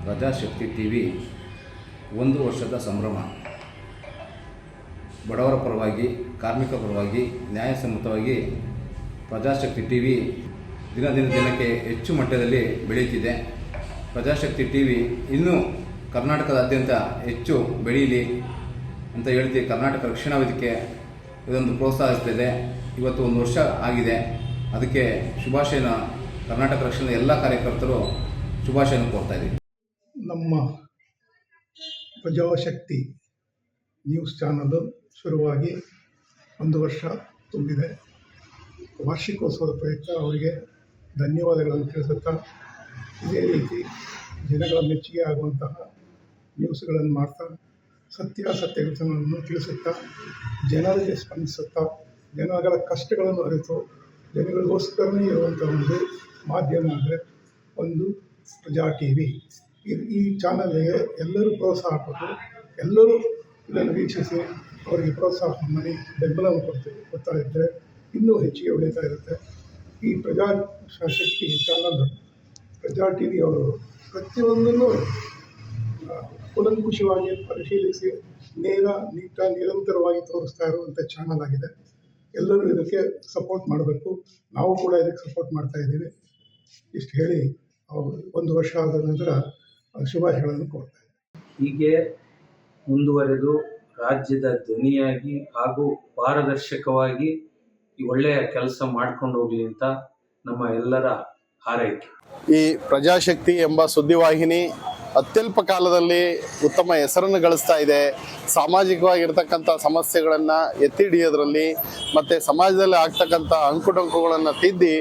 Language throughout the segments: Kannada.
ಪ್ರಜಾಶಕ್ತಿ ಟಿ ವಿ 1 ವರ್ಷದ ಸಂಭ್ರಮ. ಬಡವರ ಪರವಾಗಿ, ಕಾರ್ಮಿಕ ಪರವಾಗಿ, ನ್ಯಾಯಸಮ್ಮತವಾಗಿ ಪ್ರಜಾಶಕ್ತಿ ಟಿ ವಿ ದಿನಕ್ಕೆ ಹೆಚ್ಚು ಮಟ್ಟದಲ್ಲಿ ಬೆಳೆಯುತ್ತಿದೆ. ಪ್ರಜಾಶಕ್ತಿ ಟಿ ವಿ ಇನ್ನೂ ಕರ್ನಾಟಕದಾದ್ಯಂತ ಹೆಚ್ಚು ಬೆಳೀಲಿ ಅಂತ ಹೇಳ್ತೀವಿ. ಕರ್ನಾಟಕ ರಕ್ಷಣಾ ವೇದಿಕೆ ಇದೊಂದು ಪ್ರೋತ್ಸಾಹಿಸ್ತಿದೆ. ಇವತ್ತು 1 ವರ್ಷ ಆಗಿದೆ. ಅದಕ್ಕೆ ಶುಭಾಶಯನ ಕರ್ನಾಟಕ ರಕ್ಷಣಾ ಎಲ್ಲ ಕಾರ್ಯಕರ್ತರು ಶುಭಾಶಯನ ಕೋರ್ತಾ ಇದ್ದೀವಿ. ನಮ್ಮ ಪ್ರಜಾಶಕ್ತಿ ನ್ಯೂಸ್ ಚಾನಲ್ಲು ಶುರುವಾಗಿ 1 ವರ್ಷ ತುಂಬಿದೆ. ವಾರ್ಷಿಕೋತ್ಸವದ ಪ್ರಯುಕ್ತ ಅವರಿಗೆ ಧನ್ಯವಾದಗಳನ್ನು ತಿಳಿಸುತ್ತಾ, ಇದೇ ರೀತಿ ಜನಗಳ ಮೆಚ್ಚುಗೆ ಆಗುವಂತಹ ನ್ಯೂಸ್ಗಳನ್ನು ಮಾಡ್ತಾ, ಸತ್ಯಾಸತ್ಯಗಳನ್ನು ತಿಳಿಸುತ್ತಾ, ಜನರಿಗೆ ಸ್ಪಂದಿಸುತ್ತಾ, ಜನಗಳ ಕಷ್ಟಗಳನ್ನು ಅರಿತು ಜನಗಳಿಗೋಸ್ಕರನೇ ಇರುವಂಥ ಒಂದು ಮಾಧ್ಯಮ ಅಂದರೆ ಒಂದು ಪ್ರಜಾ ಟಿ ವಿ. ಈ ಚಾನಲ್ಗೆ ಎಲ್ಲರೂ ಪ್ರೋತ್ಸಾಹ ಕೊಟ್ಟು, ಎಲ್ಲರೂ ಇದನ್ನು ವೀಕ್ಷಿಸಿ ಅವರಿಗೆ ಪ್ರೋತ್ಸಾಹ ಮಾಡಿ ಬೆಂಬಲವನ್ನು ಕೊಡ್ತಾ ಇದ್ದರೆ ಇನ್ನೂ ಹೆಚ್ಚಿಗೆ ಉಳಿತಾ ಇರುತ್ತೆ. ಈ ಪ್ರಜಾಶಕ್ತಿ ಚಾನಲ್ ಪ್ರಜಾ ಟಿ ವಿ ಅವರು ಪ್ರತಿಯೊಂದನ್ನು ಕೂಲಂಕುಷವಾಗಿ ಪರಿಶೀಲಿಸಿ ನಿರಂತರವಾಗಿ ತೋರಿಸ್ತಾ ಇರುವಂಥ ಚಾನಲ್ ಆಗಿದೆ. ಎಲ್ಲರೂ ಇದಕ್ಕೆ ಸಪೋರ್ಟ್ ಮಾಡಬೇಕು. ನಾವು ಕೂಡ ಇದಕ್ಕೆ ಸಪೋರ್ಟ್ ಮಾಡ್ತಾ ಇದ್ದೀವಿ. ಇಷ್ಟು ಹೇಳಿ 1 ವರ್ಷ ಆದ ನಂತರ ಶುಭಾಶಯಗಳನ್ನು ಕೋರ್ತಾ ಇದ್ದೀವಿ. ಹೀಗೆ ಮುಂದುವರೆದು ರಾಜ್ಯದ ಧ್ವನಿಯಾಗಿ ಹಾಗೂ ಪಾರದರ್ಶಕವಾಗಿ ಒಳ್ಳೆಯ ಕೆಲಸ ಮಾಡ್ಕೊಂಡು ಹೋಗಲಿ ಅಂತ ನಮ್ಮ ಎಲ್ಲರ ಹಾರೈಕೆ. ಈ ಪ್ರಜಾಶಕ್ತಿ ಎಂಬ ಸುದ್ದಿವಾಹಿನಿ ಅತ್ಯಲ್ಪ ಕಾಲದಲ್ಲಿ ಉತ್ತಮ ಹೆಸರನ್ನು ಗಳಿಸ್ತಾ ಇದೆ. ಸಾಮಾಜಿಕವಾಗಿರ್ತಕ್ಕಂಥ ಸಮಸ್ಯೆಗಳನ್ನು ಎತ್ತಿ ಹಿಡಿಯೋದ್ರಲ್ಲಿ ಮತ್ತು ಸಮಾಜದಲ್ಲಿ ಆಗ್ತಕ್ಕಂಥ ಅಂಕುಡೊಂಕುಗಳನ್ನು ತಿದ್ದಿ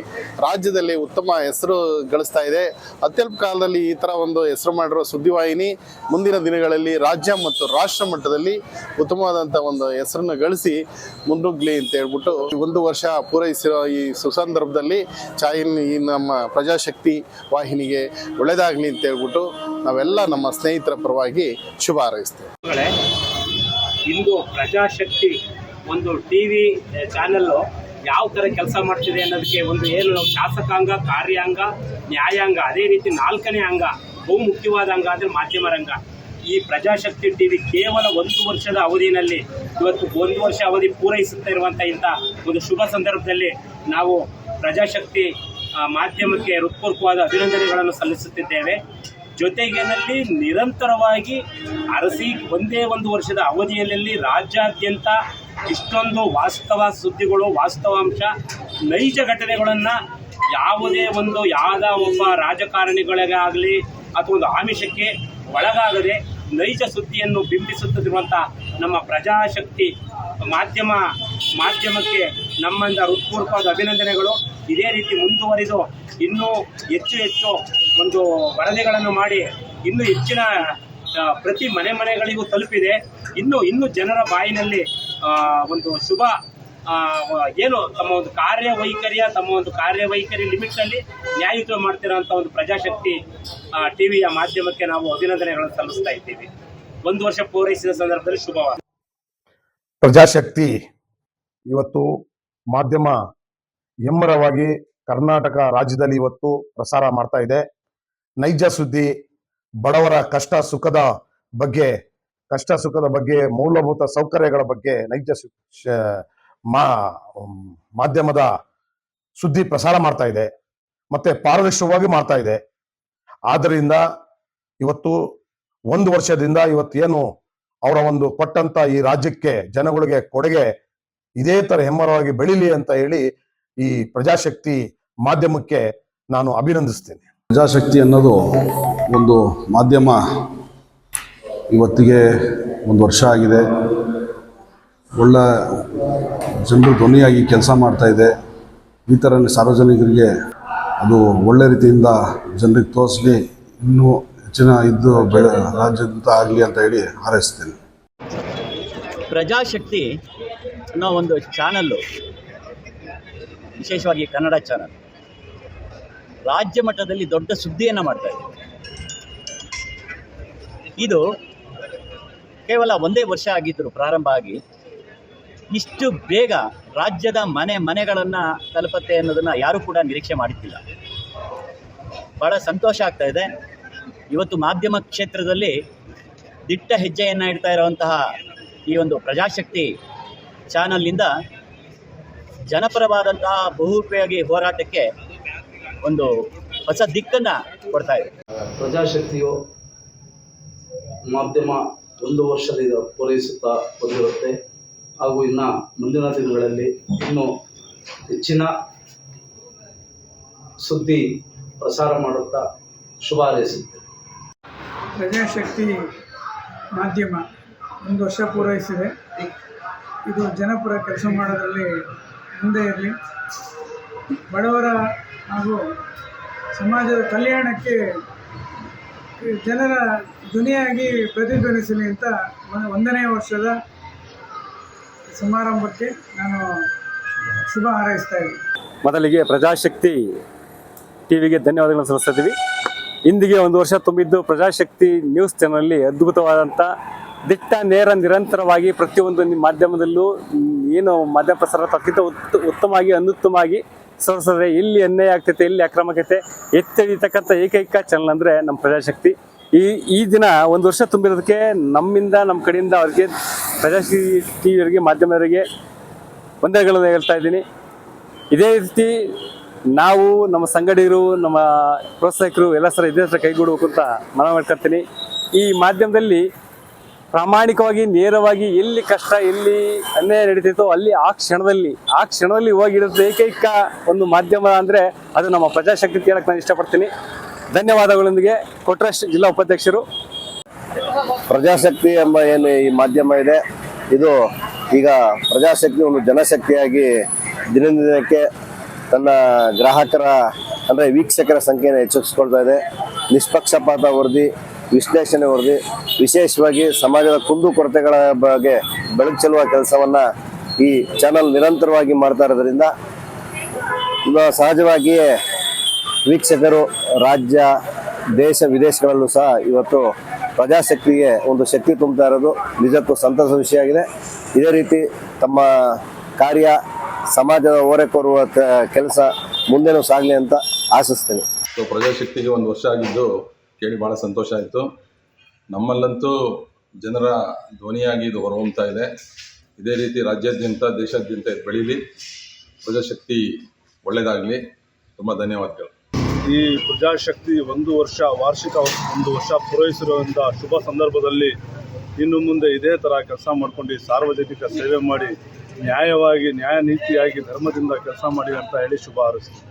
ರಾಜ್ಯದಲ್ಲಿ ಉತ್ತಮ ಹೆಸರು ಗಳಿಸ್ತಾ ಇದೆ. ಅತ್ಯಲ್ಪ ಕಾಲದಲ್ಲಿ ಈ ಥರ ಒಂದು ಹೆಸರು ಮಾಡಿರೋ ಸುದ್ದಿವಾಹಿನಿ ಮುಂದಿನ ದಿನಗಳಲ್ಲಿ ರಾಜ್ಯ ಮತ್ತು ರಾಷ್ಟ್ರ ಮಟ್ಟದಲ್ಲಿ ಉತ್ತಮವಾದಂಥ ಒಂದು ಹೆಸರನ್ನು ಗಳಿಸಿ ಮುನ್ನುಗ್ಗಲಿ ಅಂತ ಹೇಳ್ಬಿಟ್ಟು 1 ವರ್ಷ ಪೂರೈಸಿರೋ ಈ ಸುಸಂದರ್ಭದಲ್ಲಿ ಈ ನಮ್ಮ ಪ್ರಜಾಶಕ್ತಿ ವಾಹಿನಿಗೆ ಒಳ್ಳೆಯದಾಗಲಿ ಅಂತ ಹೇಳ್ಬಿಟ್ಟು ನಾವೆಲ್ಲ ನಮ್ಮ ಸ್ನೇಹಿತರ ಪರವಾಗಿ ಶುಭ ಹಾರೈಸ್ತೇವೆ. ಇಂದು ಪ್ರಜಾಶಕ್ತಿ ಒಂದು ಟಿ ವಿ ಚಾನಲ್ಲು ಯಾವ ಥರ ಕೆಲಸ ಮಾಡ್ತಿದೆ ಅನ್ನೋದಕ್ಕೆ ಒಂದು ಏನು ಶಾಸಕಾಂಗ, ಕಾರ್ಯಾಂಗ, ನ್ಯಾಯಾಂಗ, ಅದೇ ರೀತಿ 4ನೇ ಅಂಗ, ಬಹು ಮುಖ್ಯವಾದ ಅಂಗ ಅಂದರೆ ಮಾಧ್ಯಮ ರಂಗ. ಈ ಪ್ರಜಾಶಕ್ತಿ ಟಿ ವಿ ಕೇವಲ 1 ವರ್ಷದ ಅವಧಿಯಲ್ಲಿ ಇವತ್ತು 1 ವರ್ಷ ಅವಧಿ ಪೂರೈಸುತ್ತಾ ಇರುವಂಥ ಇಂಥ ಒಂದು ಶುಭ ಸಂದರ್ಭದಲ್ಲಿ ನಾವು ಪ್ರಜಾಶಕ್ತಿ ಮಾಧ್ಯಮಕ್ಕೆ ಹೃತ್ಪೂರ್ವಕವಾದ ಅಭಿನಂದನೆಗಳನ್ನು ಸಲ್ಲಿಸುತ್ತಿದ್ದೇವೆ. ಜೊತೆಗಿನಲ್ಲಿ ನಿರಂತರವಾಗಿ ಅರಸಿ ಒಂದೇ 1 ವರ್ಷದ ಅವಧಿಯಲ್ಲಿ ರಾಜ್ಯಾದ್ಯಂತ ಇಷ್ಟೊಂದು ವಾಸ್ತವ ಸುದ್ದಿಗಳು, ವಾಸ್ತವಾಂಶ, ನೈಜ ಘಟನೆಗಳನ್ನು ಯಾವುದೇ ಒಬ್ಬ ರಾಜಕಾರಣಿಗಳಿಗೆ ಆಗಲಿ ಅಥವಾ ಒಂದು ಆಮಿಷಕ್ಕೆ ಒಳಗಾಗದೆ ನೈಜ ಸುದ್ದಿಯನ್ನು ಬಿಂಬಿಸುತ್ತಿರುವಂಥ ನಮ್ಮ ಪ್ರಜಾಶಕ್ತಿ ಮಾಧ್ಯಮಕ್ಕೆ ನಮ್ಮಿಂದ ಹೃತ್ಪೂರ್ವಕವಾದ ಅಭಿನಂದನೆಗಳು. ಇದೇ ರೀತಿ ಮುಂದುವರಿದು ಇನ್ನೂ ಹೆಚ್ಚು ಒಂದು ವರದಿಗಳನ್ನು ಮಾಡಿ ಇನ್ನೂ ಹೆಚ್ಚಿನ ಪ್ರತಿ ಮನೆಗಳಿಗೂ ತಲುಪಿದೆ. ಇನ್ನೂ ಜನರ ಬಾಯಿನಲ್ಲಿ ಒಂದು ಶುಭ ಏನು ತಮ್ಮ ಒಂದು ಕಾರ್ಯವೈಖರಿ ಲಿಮಿಟ್ನಲ್ಲಿ ನ್ಯಾಯಯುತ ಮಾಡ್ತಿರೋಂಥ ಒಂದು ಪ್ರಜಾಶಕ್ತಿ ಟಿ ವಿಯ ಮಾಧ್ಯಮಕ್ಕೆ ನಾವು ಅಭಿನಂದನೆಗಳನ್ನು ಸಲ್ಲಿಸ್ತಾ ಇದ್ದೀವಿ. 1 ವರ್ಷ ಪೂರೈಸಿದ ಸಂದರ್ಭದಲ್ಲಿ ಶುಭವಾದ. ಪ್ರಜಾಶಕ್ತಿ ಇವತ್ತು ಮಾಧ್ಯಮ ಹೆಮ್ಮರವಾಗಿ ಕರ್ನಾಟಕ ರಾಜ್ಯದಲ್ಲಿ ಇವತ್ತು ಪ್ರಸಾರ ಮಾಡ್ತಾ ಇದೆ. ನೈಜ ಸುದ್ದಿ, ಬಡವರ ಕಷ್ಟ ಸುಖದ ಬಗ್ಗೆ, ಮೂಲಭೂತ ಸೌಕರ್ಯಗಳ ಬಗ್ಗೆ ನೈಜ ಮಾಧ್ಯಮದ ಸುದ್ದಿ ಪ್ರಸಾರ ಮಾಡ್ತಾ ಇದೆ, ಮತ್ತೆ ಪಾರದರ್ಶಕವಾಗಿ ಮಾಡ್ತಾ ಇದೆ. ಆದ್ದರಿಂದ ಇವತ್ತು 1 ವರ್ಷದಿಂದ ಇವತ್ತೇನು ಅವರ ಒಂದು ಕೊಟ್ಟಂತ ಈ ರಾಜ್ಯಕ್ಕೆ, ಜನಗಳಿಗೆ ಕೊಡುಗೆ ಇದೇ ತರ ಹೆಮ್ಮರವಾಗಿ ಬೆಳೀಲಿ ಅಂತ ಹೇಳಿ ಈ ಪ್ರಜಾಶಕ್ತಿ ಮಾಧ್ಯಮಕ್ಕೆ ನಾನು ಅಭಿನಂದಿಸ್ತೇನೆ. ಪ್ರಜಾಶಕ್ತಿ ಅನ್ನೋದು ಒಂದು ಮಾಧ್ಯಮ ಇವತ್ತಿಗೆ 1 ವರ್ಷ ಆಗಿದೆ. ಒಳ್ಳೆ ಜನರು ಧ್ವನಿಯಾಗಿ ಕೆಲಸ ಮಾಡ್ತಾ ಇದೆ. ಈ ಥರ ಸಾರ್ವಜನಿಕರಿಗೆ ಅದು ಒಳ್ಳೆ ರೀತಿಯಿಂದ ಜನರಿಗೆ ತೋರಿಸಲಿ, ಇನ್ನೂ ಹೆಚ್ಚಿನ ರಾಜ್ಯದಂತ ಆಗಲಿ ಅಂತ ಹೇಳಿ ಹಾರೈಸ್ತೇನೆ. ಪ್ರಜಾಶಕ್ತಿ ಅನ್ನೋ ಒಂದು ಚಾನಲ್ಲು, ವಿಶೇಷವಾಗಿ ಕನ್ನಡ ಚಾನಲ್, ರಾಜ್ಯ ಮಟ್ಟದಲ್ಲಿ ದೊಡ್ಡ ಸುದ್ದಿಯನ್ನು ಮಾಡ್ತಾ ಇದೆ. ಇದು ಕೇವಲ 1 ವರ್ಷ ಆಗಿದ್ದರು ಪ್ರಾರಂಭ ಆಗಿ, ಇಷ್ಟು ಬೇಗ ರಾಜ್ಯದ ಮನೆಗಳನ್ನು ತಲುಪುತ್ತೆ ಅನ್ನೋದನ್ನು ಯಾರೂ ಕೂಡ ನಿರೀಕ್ಷೆ ಮಾಡುತ್ತಿಲ್ಲ. ಭಾಳ ಸಂತೋಷ ಆಗ್ತಾ ಇದೆ. ಇವತ್ತು ಮಾಧ್ಯಮ ಕ್ಷೇತ್ರದಲ್ಲಿ ದಿಟ್ಟ ಹೆಜ್ಜೆಯನ್ನು ಇಡ್ತಾ ಇರುವಂತಹ ಈ ಒಂದು ಪ್ರಜಾಶಕ್ತಿ ಚಾನಲ್ನಿಂದ ಜನಪರವಾದಂತಹ ಬಹುಪಯೋಗಿ ಹೋರಾಟಕ್ಕೆ ಒಂದು ಹೊಸ ದಿಕ್ಕನ್ನು ಕೊಡ್ತಾ ಇದೆ. ಪ್ರಜಾಶಕ್ತಿಯು ಮಾಧ್ಯಮ 1 ವರ್ಷದಿಂದ ಪೂರೈಸುತ್ತಾ ಬಂದಿರುತ್ತೆ ಹಾಗೂ ಇನ್ನು ಮುಂದಿನ ದಿನಗಳಲ್ಲಿ ಇನ್ನೂ ಹೆಚ್ಚಿನ ಸುದ್ದಿ ಪ್ರಸಾರ ಮಾಡುತ್ತಾ ಶುಭ ಹಾರೈಸುತ್ತೆ. ಪ್ರಜಾಶಕ್ತಿ ಮಾಧ್ಯಮ 1 ವರ್ಷ ಪೂರೈಸಿದೆ. ಇದು ಜನಪರ ಕೆಲಸ ಮಾಡೋದ್ರಲ್ಲಿ ಮುಂದೆ ಇರಲಿ, ಬಡವರ ಹಾಗೂ ಸಮಾಜದ ಕಲ್ಯಾಣಕ್ಕೆ ಜನರ ಧ್ವನಿಯಾಗಿ ಪ್ರತಿಧ್ವನಿಸಲಿ ಅಂತ 1ನೇ ವರ್ಷದ ಸಮಾರಂಭಕ್ಕೆ ನಾನು ಶುಭ ಹಾರೈಸ್ತಾ ಇದ್ದೀನಿ. ಮೊದಲಿಗೆ ಪ್ರಜಾಶಕ್ತಿ ಟಿವಿಗೆ ಧನ್ಯವಾದಗಳನ್ನು ಸಲ್ಲಿಸ್ತಿದ್ದೀವಿ. ಇಂದಿಗೆ 1 ವರ್ಷ ತುಂಬಿದ್ದು ಪ್ರಜಾಶಕ್ತಿ ನ್ಯೂಸ್ ಚಾನಲಲ್ಲಿ ಅದ್ಭುತವಾದಂಥ ದಿಟ್ಟ ನೇರ ನಿರಂತರವಾಗಿ ಪ್ರತಿಯೊಂದು ಮಾಧ್ಯಮದಲ್ಲೂ ಏನು ಮಾಧ್ಯಮ ಪ್ರಸಾರ ತಕ್ಕಿಂತ ಉತ್ತಮವಾಗಿ ಅನುತ್ತಮವಾಗಿ ಸರಿಸದೆ ಎಲ್ಲಿ ಅನ್ಯಾಯ ಆಗ್ತೈತೆ ಎಲ್ಲಿ ಅಕ್ರಮಕತೆ ಎತ್ತಿಡಿತಕ್ಕಂಥ ಏಕೈಕ ಚಾನಲ್ ಅಂದರೆ ನಮ್ಮ ಪ್ರಜಾಶಕ್ತಿ. ಈ ದಿನ 1 ವರ್ಷ ತುಂಬಿರೋದಕ್ಕೆ ನಮ್ಮಿಂದ ನಮ್ಮ ಕಡೆಯಿಂದ ಅವರಿಗೆ ಪ್ರಜಾಶಕ್ತಿ ಟಿವಿಯವರಿಗೆ ಮಾಧ್ಯಮದವರಿಗೆ ವಂದನೆಗಳನ್ನು ಹೇಳ್ತಾ ಇದ್ದೀನಿ. ಇದೇ ರೀತಿ ನಾವು ನಮ್ಮ ಸಂಗಡಿಗರು ನಮ್ಮ ಪ್ರೋತ್ಸಾಹಕರು ಎಲ್ಲ ಸರ ಇದೇ ಥರ ಕೈಗೂಡಬೇಕು ಅಂತ ಮನವಿ ಮಾಡ್ಕೊಳ್ತೀನಿ. ಈ ಮಾಧ್ಯಮದಲ್ಲಿ ಪ್ರಾಮಾಣಿಕವಾಗಿ ನೇರವಾಗಿ ಎಲ್ಲಿ ಕಷ್ಟ ಎಲ್ಲಿ ಅನ್ಯಾಯ ನಡೀತಿತ್ತೋ ಅಲ್ಲಿ ಆ ಕ್ಷಣದಲ್ಲಿ ಹೋಗಿರೋದು ಏಕೈಕ ಒಂದು ಮಾಧ್ಯಮ ಅಂದರೆ ಅದು ನಮ್ಮ ಪ್ರಜಾಶಕ್ತಿ ಹೇಳಕ್ಕೆ ನಾನು ಇಷ್ಟಪಡ್ತೀನಿ. ಧನ್ಯವಾದಗಳೊಂದಿಗೆ ಕೊಟ್ರಶ್ ಜಿಲ್ಲಾ ಉಪಾಧ್ಯಕ್ಷರು. ಪ್ರಜಾಶಕ್ತಿ ಎಂಬ ಏನು ಈ ಮಾಧ್ಯಮ ಇದೆ, ಇದು ಈಗ ಪ್ರಜಾಶಕ್ತಿ ಒಂದು ಜನಶಕ್ತಿಯಾಗಿ ದಿನಕ್ಕೆ ತನ್ನ ಗ್ರಾಹಕರ ಅಂದರೆ ವೀಕ್ಷಕರ ಸಂಖ್ಯೆಯನ್ನು ಹೆಚ್ಚಿಸ್ಕೊಳ್ತಾ ಇದೆ. ನಿಷ್ಪಕ್ಷಪಾತ ವರದಿ, ವಿಶ್ಲೇಷಣೆ ವರದಿ, ವಿಶೇಷವಾಗಿ ಸಮಾಜದ ಕುಂದುಕೊರತೆಗಳ ಬಗ್ಗೆ ಬೆಳಕು ಚೆಲ್ಲುವ ಕೆಲಸವನ್ನು ಈ ಚಾನಲ್ ನಿರಂತರವಾಗಿ ಮಾಡ್ತಾ ಇರೋದ್ರಿಂದ ಸಹಜವಾಗಿಯೇ ವೀಕ್ಷಕರು ರಾಜ್ಯ ದೇಶ ವಿದೇಶಗಳಲ್ಲೂ ಸಹ ಇವತ್ತು ಪ್ರಜಾಶಕ್ತಿಗೆ ಒಂದು ಶಕ್ತಿ ತುಂಬುತ್ತಾ ಇರೋದು ನಿಜಕ್ಕೂ ಸಂತಸ ವಿಷಯ ಆಗಿದೆ. ಇದೇ ರೀತಿ ತಮ್ಮ ಕಾರ್ಯ ಸಮಾಜದ ಓರೆಕೋರುವ ಕೆಲಸ ಮುಂದೆನೂ ಸಾಗಲಿ ಅಂತ ಆಶಿಸ್ತೇನೆ. ಪ್ರಜಾಶಕ್ತಿಗೆ 1 ವರ್ಷ ಆಗಿದ್ದು ಕೇಳಿ ಭಾಳ ಸಂತೋಷ ಆಯಿತು. ನಮ್ಮಲ್ಲಂತೂ ಜನರ ಧ್ವನಿಯಾಗಿ ಇದು ಹೊರಹೊಮ್ತಾ ಇದೆ. ಇದೇ ರೀತಿ ರಾಜ್ಯಾದ್ಯಂತ ದೇಶಾದ್ಯಂತ ಇದು ಬೆಳೀಲಿ. ಪ್ರಜಾಶಕ್ತಿ ಒಳ್ಳೆಯದಾಗಲಿ. ತುಂಬ ಧನ್ಯವಾದಗಳು. ಈ ಪ್ರಜಾಶಕ್ತಿ 1 ವರ್ಷ ವಾರ್ಷಿಕ 1 ವರ್ಷ ಪೂರೈಸಿರುವಂಥ ಶುಭ ಸಂದರ್ಭದಲ್ಲಿ ಇನ್ನು ಮುಂದೆ ಇದೇ ಥರ ಕೆಲಸ ಮಾಡ್ಕೊಂಡು ಸಾರ್ವಜನಿಕ ಸೇವೆ ಮಾಡಿ ನ್ಯಾಯವಾಗಿ ನ್ಯಾಯ ನೀತಿಯಾಗಿ ಧರ್ಮದಿಂದ ಕೆಲಸ ಮಾಡಿ ಅಂತ ಹೇಳಿ ಶುಭ ಹಾರೈಸ್ತೀನಿ.